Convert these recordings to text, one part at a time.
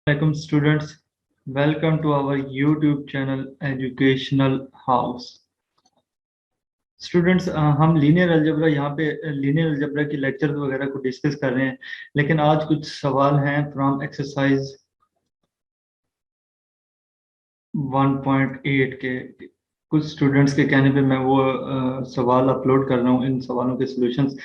Welcome students, welcome to our YouTube channel Educational House. Students हम linear algebra यहाँ पे linear algebra की lecture वगैरह को डिस्कस कर रहे हैं, लेकिन आज कुछ सवाल हैं फ्रॉम एक्सरसाइज 1.8 के। कुछ स्टूडेंट्स के कहने पे मैं वो सवाल अपलोड कर रहा हूँ, इन सवालों के सॉल्यूशंस।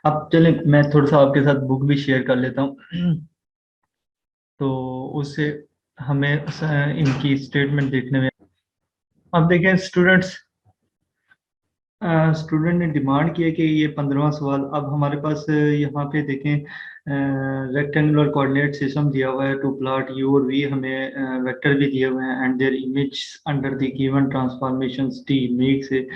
अब चलें मैं थोड़ा सा आपके साथ बुक भी शेयर कर लेता हूँ तो उससे हमें इनकी स्टेटमेंट देखने में। अब देखें स्टूडेंट्स, स्टूडेंट ने डिमांड किया कि ये 15वां सवाल। अब हमारे पास यहाँ पे देखें रेक्टेंगुलर कोऑर्डिनेट सिस्टम दिया हुआ है टू प्लॉट यू और वी, हमें वेक्टर भी दिए हुए हैं and their image under the given transformations T makes a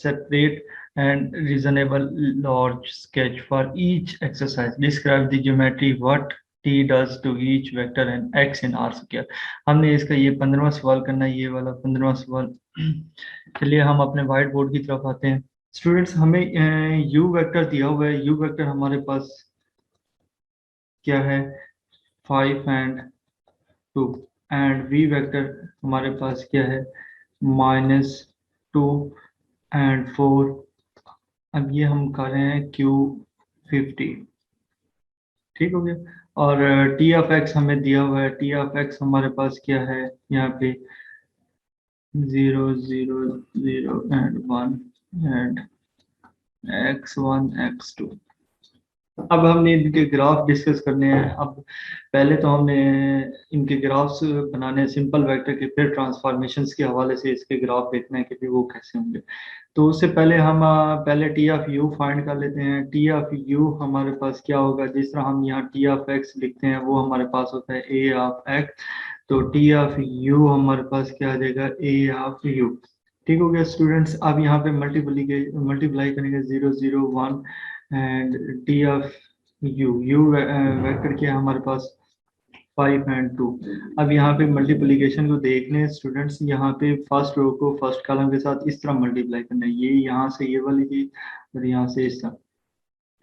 separate and reasonable large sketch for each exercise, describe the geometry what T does to each vector and x in R square. हमने इसका ये 15वां सवाल करना है, ये वाला 15वां सवाल। चलिए हम अपने व्हाइट बोर्ड की तरफ आते हैं। स्टूडेंट्स हमें यू वेक्टर दिया हुआ है। यू वेक्टर हमारे पास क्या है, 5 and 2, एंड वी वेक्टर हमारे पास क्या है, -2 and 4। अब ये हम कर रहे हैं Q50, ठीक हो गया। और टी ऑफ एक्स हमें दिया हुआ है। टी ऑफ एक्स हमारे पास क्या है, यहाँ पे 0 0 0 and 1 and x1 x2। अब हमने इनके ग्राफ डिस्कस करने हैं। अब पहले तो हमने इनके ग्राफ्स बनाने हैं सिंपल वेक्टर के, फिर ट्रांसफॉर्मेशंस के हवाले से इसके ग्राफ देखना है कि भी वो कैसे होंगे। तो उससे पहले हम पहले टी ऑफ यू फाइंड कर लेते हैं। टी ऑफ यू हमारे पास क्या होगा, जिस तरह हम यहाँ टी ऑफ एक्स लिखते हैं वो हमारे पास होता है ए ऑफ एक्स। तो टी ऑफ यू हमारे पास क्या आ जाएगा, ए ऑफ यू। ठीक हो गया स्टूडेंट्स। अब यहाँ पे मल्टीप्लाई करेंगे 0 0 1 and T of you vector क्या है हमारे पास 5 and 2। अब यहाँ पे मल्टीप्लिकेशन को देख लें स्टूडेंट्स, यहाँ पे फर्स्ट रो को फर्स्ट कॉलम के साथ इस तरह मल्टीप्लाई करना है, ये यहाँ से ये वाली चीज और यहाँ से इस तरह।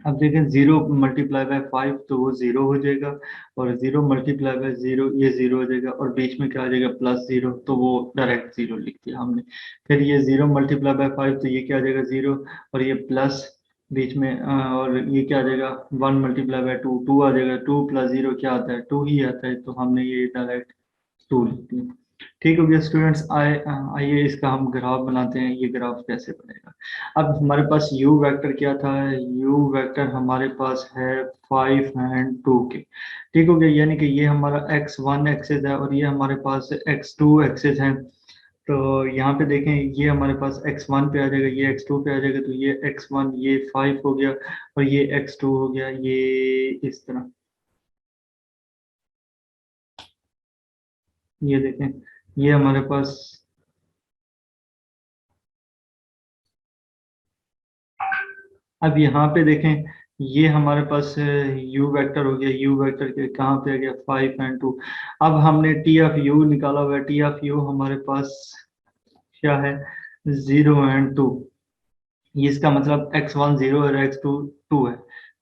अब देखें 0 मल्टीप्लाई बाय 5 तो वो 0 हो जाएगा, और 0 मल्टीप्लाई बाय 0 ये 0 हो जाएगा, और बीच में क्या आ जाएगा +0, तो वो डायरेक्ट 0 लिख दिया हमने। फिर ये 0 मल्टीप्लाई बाय 5 तो ये क्या आ जाएगा 0, और ये प्लस बीच में और ये क्या आ जाएगा 1 मल्टीप्लाई बाय 2 2 आ जाएगा। 2 + 0 क्या आता है, 2 ही आता है, तो हमने ये डायरेक्ट 2 लिख दिया। ठीक हो गया स्टूडेंट्स। आइए इसका हम ग्राफ बनाते हैं। ये ग्राफ कैसे बनेगा, अब हमारे पास u वेक्टर क्या था, u वेक्टर हमारे पास है 5 and 2 के। ठीक हो गया, यानी कि ये हमारा x1 एक्सेस है और ये हमारे पास x2 एक्सेस है। तो यहाँ पे देखें ये हमारे पास x1 पे आ जाएगा, ये x2 पे आ जाएगा, तो ये x1 ये 5 हो गया और ये x2 हो गया, ये इस तरह। ये देखें ये हमारे पास, अब यहाँ पे देखें ये हमारे पास u वेक्टर हो गया। u वेक्टर के कहाँ पे आ गया 5 and 2। अब हमने टी ऑफ यू निकाला हुआ है। टी ऑफ यू हमारे पास क्या है 0 and 2। ये इसका मतलब x1 0 और x2 2 है,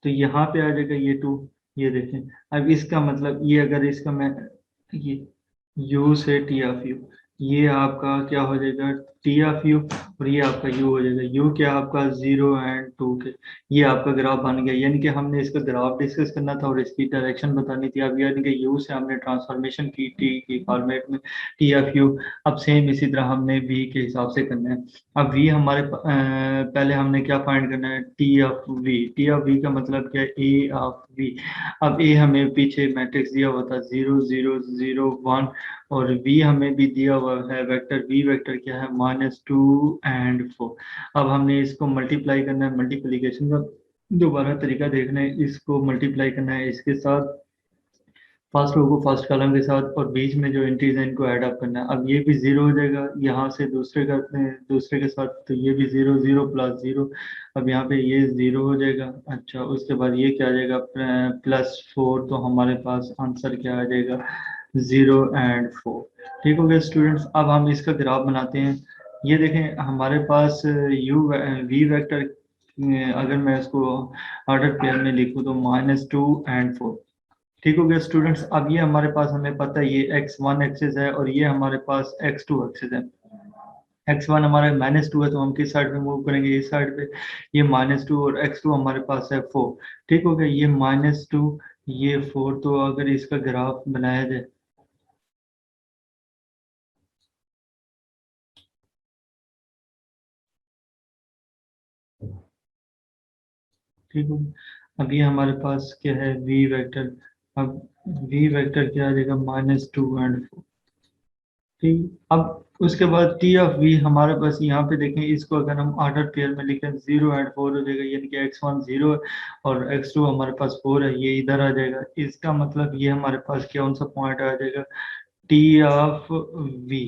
तो यहाँ पे आ जाएगा ये 2। ये देखें अब इसका मतलब ये अगर इसका मैं ये u से टी ऑफ यू, ये आपका क्या हो जाएगा टी ऑफ यू, और ये आपका u हो जाएगा। u क्या आपका 0 and 2 के। ये आपका ग्राफ बन गया, यानी कि हमने इसका ग्राफ डिस्कस करना था और इसकी डायरेक्शन बतानी थी। अब यानी कि u से हमने ट्रांसफॉर्मेशन की टी की फॉर्मेट में टी ऑफ यू। अब सेम इसी तरह हमने v के हिसाब से करना है। अब v हमारे पहले हमने क्या फाइंड करना है, T of v। T of v का मतलब क्या है, a ऑफ v। अब a हमें पीछे मैट्रिक्स दिया हुआ था 0 0 0 1, और v हमें भी दिया हुआ है वेक्टर। v वेक्टर क्या है -2 and 4। अब हमने इसको मल्टीप्लाई करना है, मल्टीप्लिकेशन का दोबारा तरीका देखना है। इसको मल्टीप्लाई करना है इसके साथ, फर्स्ट रो को फर्स्ट कॉलम के साथ, और बीच में जो एंट्रीज हैं इनको ऐड अप करना है। अब ये भी 0 हो जाएगा, यहाँ से दूसरे करते हैं दूसरे के साथ, तो ये भी 0 0 + 0। अब यहाँ पे ये 0 हो जाएगा। अच्छा उसके बाद ये क्या आ जाएगा +4, तो हमारे पास आंसर क्या आ जाएगा 0 and 4। ठीक हो गया स्टूडेंट्स। अब हम इसका ग्राफ बनाते हैं। ये देखें हमारे पास यू वी वेक्टर, अगर मैं इसको ऑर्डर पेयर में लिखूँ तो -2 and 4। ठीक हो गया स्टूडेंट्स। अब ये हमारे पास हमें पता है ये x1 एक्सिस है और ये हमारे पास x2 एक्सिस है। x1 हमारे -2 है तो हम किस साइड पे मूव करेंगे, इस साइड पे। ये -2 और x2 हमारे पास है 4। ठीक हो गया, ये -2 ये 4। तो अगर इसका ग्राफ बनाया जाए, ठीक हो गया। अब ये हमारे पास क्या है, v वेक्टर। अब v वेक्टर क्या आ जाएगा, -2 एंड 4। ठीक, अब उसके बाद टी ऑफ वी हमारे पास यहाँ पे देखें, इसको अगर हम ऑर्डर पेयर में लिखें 0 एंड 4 हो जाएगा, यानी कि x1 0 है और x2 हमारे पास 4 है, ये इधर आ जाएगा। इसका मतलब ये हमारे पास कौन सा पॉइंट आ जाएगा, टी ऑफ वी।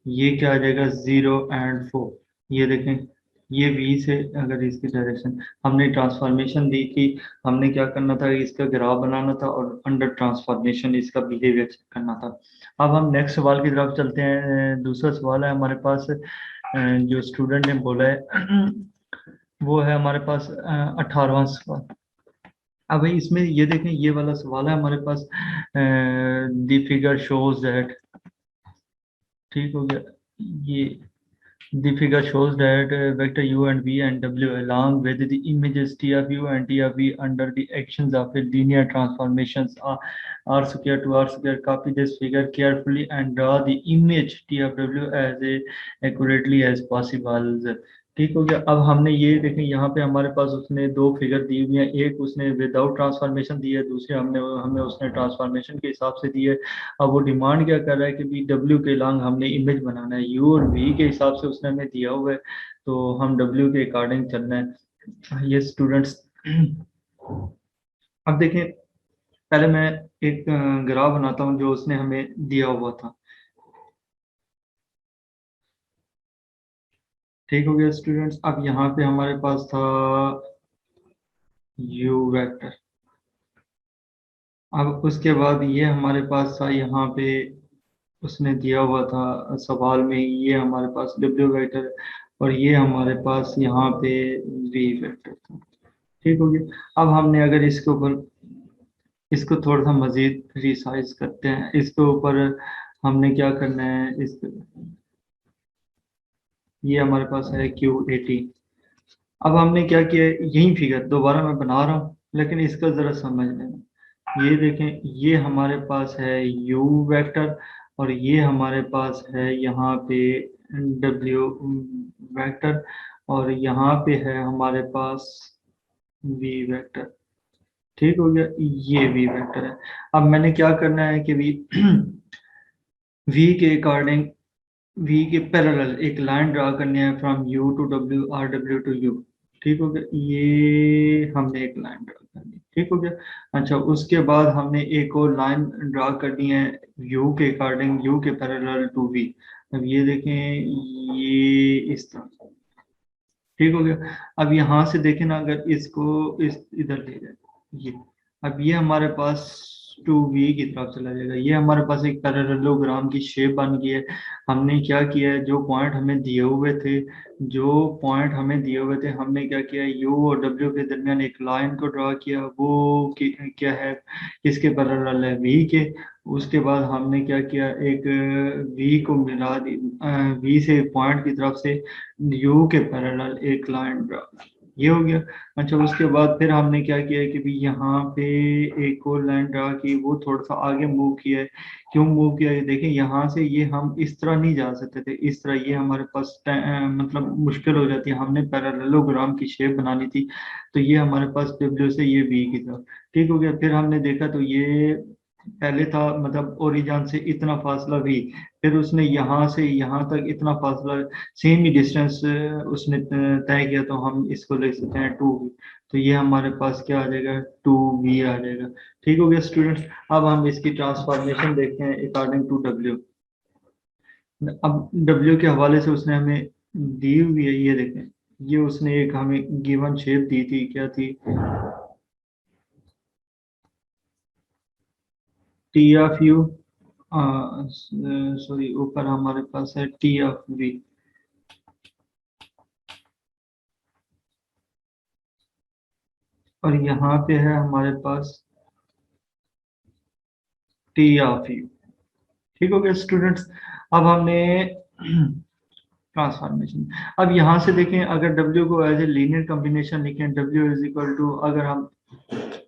ये क्या आ जाएगा, 0 एंड 4। ये देखें, ये वी से अगर इसकी डायरेक्शन हमने ट्रांसफॉर्मेशन दी थी, हमने क्या करना था, इसका ग्राफ बनाना था और अंडर ट्रांसफॉर्मेशन इसका बिहेवियर चेक करना था। अब हम नेक्स्ट सवाल की तरफ चलते हैं। दूसरा सवाल है हमारे पास, जो स्टूडेंट ने बोला है वो है हमारे पास 18वां सवाल। अब भाई इसमें ये देखें, ये वाला सवाल है हमारे पास, द फिगर शोज दैट। ठीक हो गया, ये the figure shows that vector u and v and w along with the images t of u and t of v under the actions of a linear transformations r square to r square. Copy this figure carefully and draw the image t of w as accurately as possible. ठीक हो गया। अब हमने ये देखें, यहाँ पे हमारे पास उसने दो फिगर दी हुई हैं, एक उसने विदाउट ट्रांसफॉर्मेशन दी है, दूसरे हमने हमें उसने ट्रांसफॉर्मेशन के हिसाब से दी है। अब वो डिमांड क्या कर रहा है कि भी डब्ल्यू के लॉन्ग हमने इमेज बनाना है, यू और वी के हिसाब से उसने हमें दिया हुआ है, तो हम डब्ल्यू के अकॉर्डिंग चलना है। ये स्टूडेंट्स, अब देखें, पहले मैं एक ग्राफ बनाता हूँ जो उसने हमें दिया हुआ था। ठीक हो गया स्टूडेंट्स। अब यहाँ पे हमारे पास था यू वेक्टर। अब उसके बाद ये हमारे पास था यहाँ पे, उसने दिया हुआ था सवाल में, ये हमारे पास डब्ल्यू वेक्टर और ये हमारे पास यहाँ पे वी वेक्टर था। ठीक हो गया। अब हमने अगर इसके ऊपर इसको थोड़ा सा मजीद रिसाइज करते हैं, इसके ऊपर हमने क्या करना है, इस ये हमारे पास है Q80। अब हमने क्या किया है, यही फिगर दोबारा मैं बना रहा हूँ, लेकिन इसका जरा समझ लेना। ये देखें, ये हमारे पास है u वेक्टर और ये हमारे पास है यहाँ पे w वेक्टर और यहाँ पे है हमारे पास v वेक्टर। ठीक हो गया, ये v वेक्टर है। अब मैंने क्या करना है कि v v के अकॉर्डिंग, v के पैरेलल एक लाइन ड्रा करनी है फ्रॉम u टू w और w टू u। ठीक हो गया, ये हमने एक लाइन ड्रा करनी, ठीक हो गया। अच्छा, उसके बाद हमने एक और लाइन ड्रा करनी है u के अकॉर्डिंग, u के पैरेलल टू v। अब ये देखें, ये इस तरह। ठीक हो गया। अब यहाँ से देखें ना, अगर इसको इस इधर ले जाए, ये, अब ये हमारे पास टू वी की तरफ चला जाएगा। ये हमारे पास एक पैरेललोग्राम की शेप बन गई है। हमने क्या किया है, जो पॉइंट हमें दिए हुए थे, हमने क्या किया, यू और डब्ल्यू के दरमियान एक लाइन को ड्रा किया, वो क्या है, किसके पैरेलल है, वी के। उसके बाद हमने क्या किया, एक वी को मिला दी, वी से पॉइंट की तरफ से यू के पैरेलल एक लाइन ड्रा, ये हो गया। अच्छा, उसके बाद फिर हमने क्या किया कि भी यहाँ पे एक और लाइन ड्रा की, वो थोड़ा सा आगे मूव किया है। क्यों मूव किया, ये देखें, यहाँ से ये हम इस तरह नहीं जा सकते थे, इस तरह ये हमारे पास मतलब मुश्किल हो जाती है, हमने पैरेललोग्राम की शेप बनानी थी। तो ये हमारे पास डब्ल्यू से ये वी की तरफ। ठीक हो गया। फिर हमने देखा तो ये पहले था, मतलब ओरिजिन से इतना फासला भी, फिर उसने यहाँ से यहाँ तक इतना फासला, सेम ही डिस्टेंस उसने तय किया, तो हम इसको लिख सकते हैं 2v। तो ये हमारे पास क्या आ जाएगा, 2v आ जाएगा। ठीक हो गया स्टूडेंट्स। अब हम इसकी ट्रांसफॉर्मेशन देखते हैं अकॉर्डिंग टू w। अब w के हवाले से उसने हमें दी हुई है, ये देखें, ये उसने एक हमें गिवन शेप दी थी, क्या थी, टी ऑफ यू, सॉरी, ऊपर हमारे पास है टी ऑफ वी। और यहाँ पे है हमारे पास टी ऑफ यू। ठीक हो गया स्टूडेंट्स। अब हमने ट्रांसफॉर्मेशन, अब यहाँ से देखें अगर W को एज ए लीनियर कॉम्बिनेशन लिखें, W इज इक्वल टू, अगर हम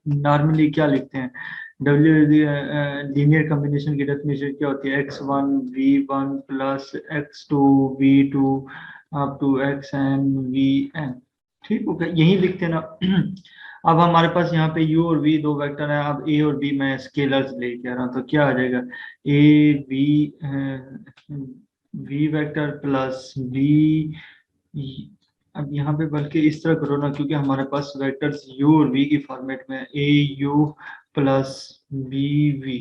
नॉर्मली क्या लिखते हैं, W लीनियर कॉम्बिनेशन की डेफिनेशन क्या होती है, x1 v1 plus x2 v2 up to xn vn। ठीक हो गया, यही लिखते हैं ना। अब हमारे पास यहाँ पे u और v दो वेक्टर है, अब a और b मैं स्केलर्स लेके आ रहा हूँ, तो क्या आ जाएगा, a v vector plus v। अब यहाँ पे बल्कि इस तरह करो ना, क्योंकि हमारे पास वेक्टर्स u और v की फॉर्मेट में a u plus b v।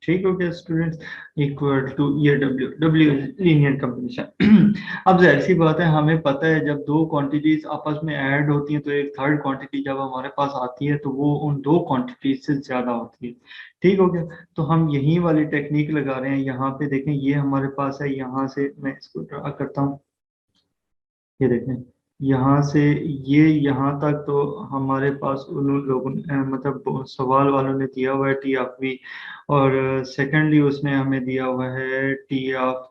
ठीक हो गया स्टूडेंट्स, इक्वल टू ये w लीनियर कॉम्बिनेशन। अब जाहिर सी बात है, हमें पता है जब दो क्वांटिटीज आपस में ऐड होती हैं तो एक थर्ड क्वांटिटी जब हमारे पास आती है तो वो उन दो क्वांटिटीज से ज्यादा होती है। ठीक हो गया, तो हम यही वाली टेक्निक लगा रहे हैं। यहाँ पे देखें, ये हमारे पास है, यहाँ से मैं इसको ड्रा करता हूँ, ये देखें यहाँ से ये यहाँ तक तो हमारे पास उन लोगों ने मतलब सवाल वालों ने दिया हुआ है टी ऑफ वी, और सेकेंडली उसने हमें दिया हुआ है टी ऑफ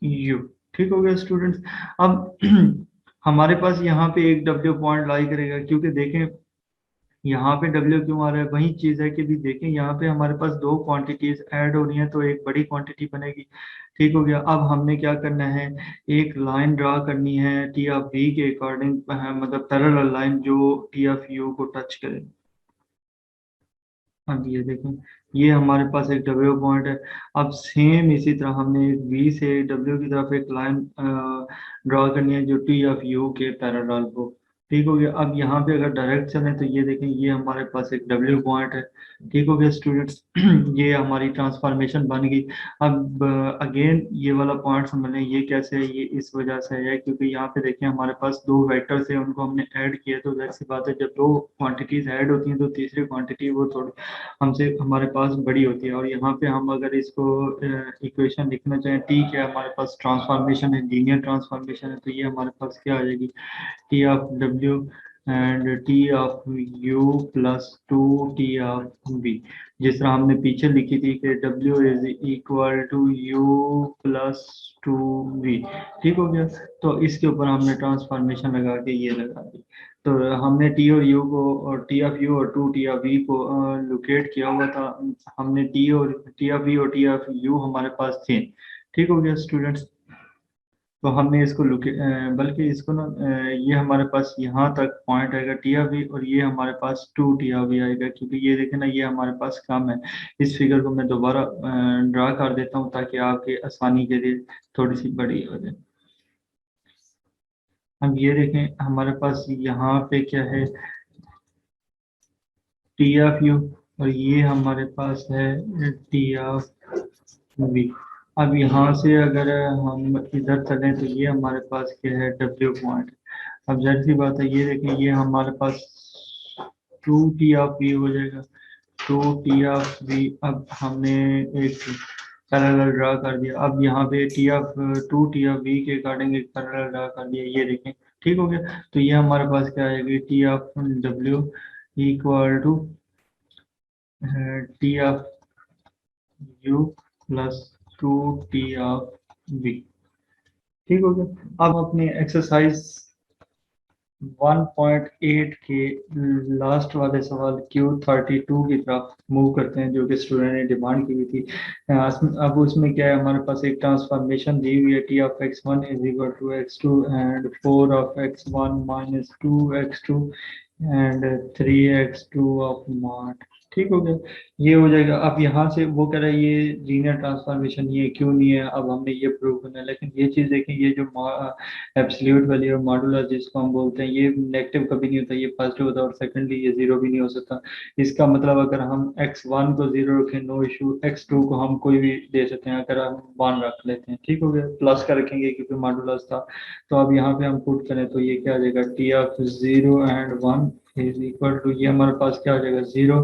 यू। ठीक हो गया स्टूडेंट्स। अब हमारे पास यहाँ पे एक डब्ल्यू पॉइंट लाई करेगा, क्योंकि देखें यहाँ पे W क्यों आ रहा है, वही चीज है कि भी देखें यहाँ पे हमारे पास दो क्वांटिटीज ऐड हो रही हैं तो एक बड़ी क्वांटिटी बनेगी। ठीक हो गया, अब हमने क्या करना है, एक लाइन ड्रा करनी है टी ऑफ बी के अकॉर्डिंग, मतलब पैरेलल लाइन जो टी ऑफ यू को टच करे। अब ये देखें, ये हमारे पास एक W पॉइंट है। अब सेम इसी तरह हमने एक V से W की तरफ एक लाइन ड्रॉ करनी है जो टी ऑफ यू के पैरेलल हो। ठीक हो गया, अब यहाँ पे अगर डायरेक्ट चलें तो ये देखें, ये हमारे पास एक W पॉइंट है। ठीक हो गया स्टूडेंट्स। ये हमारी ट्रांसफॉर्मेशन बन गई। अब अगेन ये वाला पॉइंट समझ लें, ये कैसे है, ये इस वजह से है क्योंकि यहाँ पे देखें हमारे पास दो वेक्टर्स है, उनको हमने ऐड किया, तो वैसी बात है जब दो क्वांटिटीज ऐड होती हैं तो तीसरी क्वांटिटी वो थोड़ी हमसे हमारे पास बड़ी होती है। और यहाँ पे हम अगर इसको इक्वेशन लिखना चाहें, ठीक है हमारे पास ट्रांसफॉर्मेशन है, लीनियर ट्रांसफॉर्मेशन है, तो ये हमारे पास क्या आ जाएगी, T of W and T of u plus to T of b, जिस तरह हमने पीछे लिखी थी कि W is equal to u plus to v. ठीक हो गया, तो इसके ऊपर हमने ट्रांसफॉर्मेशन लगा के ये लगा दी। तो हमने टी और यू को, और टी ऑफ यू और टू टी ऑफ वी को लोकेट किया हुआ था। हमने टी ऑफ वी और टी ऑफ यू हमारे पास थे। ठीक हो गया स्टूडेंट्स, तो हमने इसको बल्कि इसको ना ये हमारे पास यहाँ तक पॉइंट आएगा टी ऑफ वी, और ये हमारे पास टू टी ऑफ वी आएगा, क्योंकि ये देखे ना ये हमारे पास कम है। इस फिगर को मैं दोबारा ड्रा कर देता हूँ ताकि आपके आसानी के लिए थोड़ी सी बड़ी हो जाए। अब ये देखें हमारे पास यहाँ पे क्या है, टी ऑफ यू, और ये हमारे पास है टी ऑफ वी। अब यहाँ से अगर हम इधर चलें तो ये हमारे पास क्या है, डब्ल्यू पॉइंट। अब जाहिर सी बात है, ये देखें ये हमारे पास टू टी ऑफ वी हो जाएगा, टू टी ऑफ वी। अब हमने एक पैरेलल ड्रा कर दिया, अब यहाँ पे T of to T of v के अकॉर्डिंग एक पैरेलल ड्रा कर दिया, ये देखें। ठीक हो गया, तो ये हमारे पास क्या आएगी, T of W equal to T of u plus to T of v. ठीक हो गया, अब अपने एक्सरसाइज 1.8 के लास्ट वाले सवाल Q32 की तरफ मूव करते हैं, जो कि स्टूडेंट ने डिमांड की हुई थी। अब उसमें क्या है, हमारे पास एक ट्रांसफॉर्मेशन दी हुई है, T of x1 is equal to x2 and 4 of x1 minus 2x2 and 3x2 of mod. ठीक हो गया, ये हो जाएगा। अब यहाँ से वो कह रहा है ये लीनियर ट्रांसफॉर्मेशन, ये क्यों नहीं है, अब हमने ये प्रूव करना है। लेकिन ये चीज़ देखें, ये जो एब्सोल्यूट वैल्यू और मॉडुलस जिसको हम बोलते हैं, ये नेगेटिव कभी नहीं होता, ये पॉजिटिव होता है, और सेकंडली ये जीरो भी नहीं हो सकता। इसका मतलब अगर हम x1 को जीरो रखें नो इशू, x2 को हम कोई भी दे सकते हैं, अगर हम 1 रख लेते हैं। ठीक हो गया, प्लस का रखेंगे क्योंकि मॉडुलस था। तो अब यहाँ पे हम पुट करें तो ये क्या आ जाएगा, T of 0 and 1 is equal to, ये हमारे पास क्या हो जाएगा 0,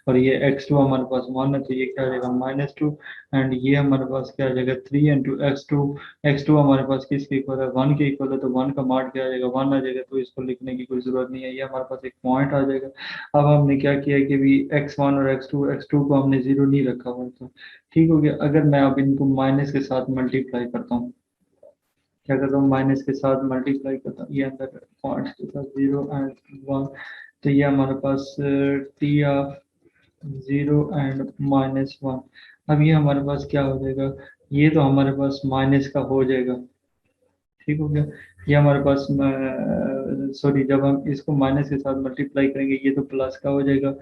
और ये x2 हमारे पास 1 है तो ये क्या हो जाएगा -2, एंड ये हमारे पास क्या हो जाएगा 3 इंटू x2। x2 हमारे पास किसके इक्वल है 1 के इक्वल है, तो 1 का मान क्या आ जाएगा 1 आ जाएगा, तो इसको लिखने की कोई जरूरत नहीं है, ये हमारे पास एक पॉइंट आ जाएगा। अब हमने क्या किया कि भी x1 और x2 को हमने 0 नहीं रखा हुआ था, ठीक हो गया। अगर मैं अब इनको माइनस के साथ मल्टीप्लाई करता हूँ, क्या करता हूँ माइनस के साथ मल्टीप्लाई करता हूँ, ये अंदर पॉइंट्स के साथ 0 एंड 1, तो ये हमारे पास टी ऑफ 0 एंड -1। अब ये हमारे पास क्या हो जाएगा, ये तो हमारे पास माइनस का हो जाएगा, ठीक हो गया। ये हमारे पास सॉरी, जब हम इसको माइनस के साथ मल्टीप्लाई करेंगे ये तो प्लस का हो जाएगा,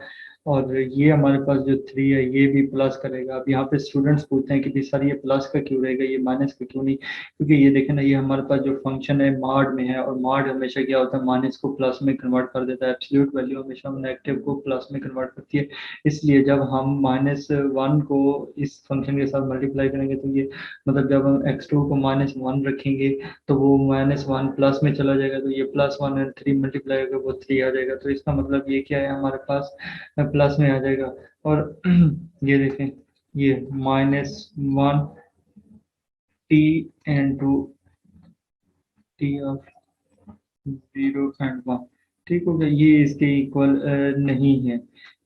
और ये हमारे पास जो 3 है ये भी प्लस करेगा। अब यहाँ पे स्टूडेंट्स पूछते हैं कि भाई सर ये प्लस का क्यों रहेगा, ये माइनस का क्यों नहीं, क्योंकि ये देखें ना, ये हमारे पास जो फंक्शन है मॉड में है, और मॉड हमेशा क्या होता है माइनस को प्लस में कन्वर्ट कर देता है, एब्सोल्यूट वैल्यू हमेशा नेगेटिव को प्लस में कन्वर्ट करती है। इसलिए जब हम -1 को इस फंक्शन के साथ मल्टीप्लाई करेंगे तो ये मतलब जब हम x2 को -1 रखेंगे तो वो -1 प्लस में चला जाएगा, तो ये +1 एंड 3 मल्टीप्लाई होगा वो 3 आ जाएगा, तो इसका मतलब ये क्या है हमारे पास प्लस में आ जाएगा। और ये देखें, ये -1 T into T of 0 and 1, ठीक हो गया। ये इसके इक्वल नहीं है,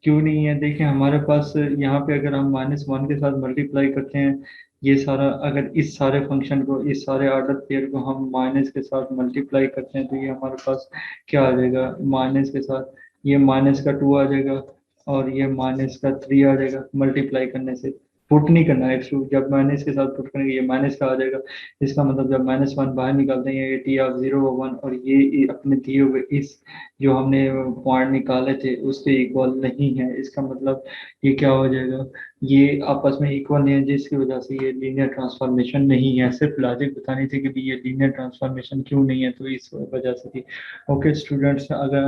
क्यों नहीं है, देखिए हमारे पास यहाँ पे अगर हम -1 के साथ मल्टीप्लाई करते हैं, ये सारा अगर इस सारे फंक्शन को, इस सारे ऑर्डर पेयर को हम माइनस के साथ मल्टीप्लाई करते हैं, तो ये हमारे पास क्या आ जाएगा, माइनस के साथ ये -2 आ जाएगा, और ये -3 आ जाएगा मल्टीप्लाई करने से। पुट नहीं करना है x2, जब माइनस के साथ पुट करेंगे ये माइनस का आ जाएगा, इसका मतलब जब -1 बाहर निकालते हैं ये टी ऑफ 0 1, और ये अपने दिए हुए इस जो हमने पॉइंट निकाले थे उसके इक्वल नहीं है, इसका मतलब ये क्या हो जाएगा, ये आपस में इक्वल नहीं है, जिसकी वजह से ये लीनियर ट्रांसफॉर्मेशन नहीं है। सिर्फ लॉजिक बतानी थी कि भी ये लीनियर ट्रांसफॉर्मेशन क्यों नहीं है, तो इस वजह से थी। ओके स्टूडेंट्स, अगर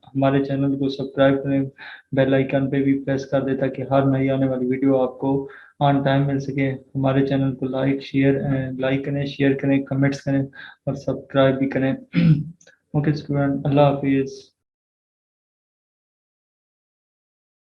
हमारे चैनल को सब्सक्राइब करें, बेल आइकन पे भी प्रेस कर दे ताकि हर नई आने वाली वीडियो आपको ऑन टाइम मिल सके। हमारे चैनल को लाइक करें, शेयर करें, कमेंट्स करें और सब्सक्राइब भी करें। ओके स्टूडेंट, अल्लाह हाफिज़।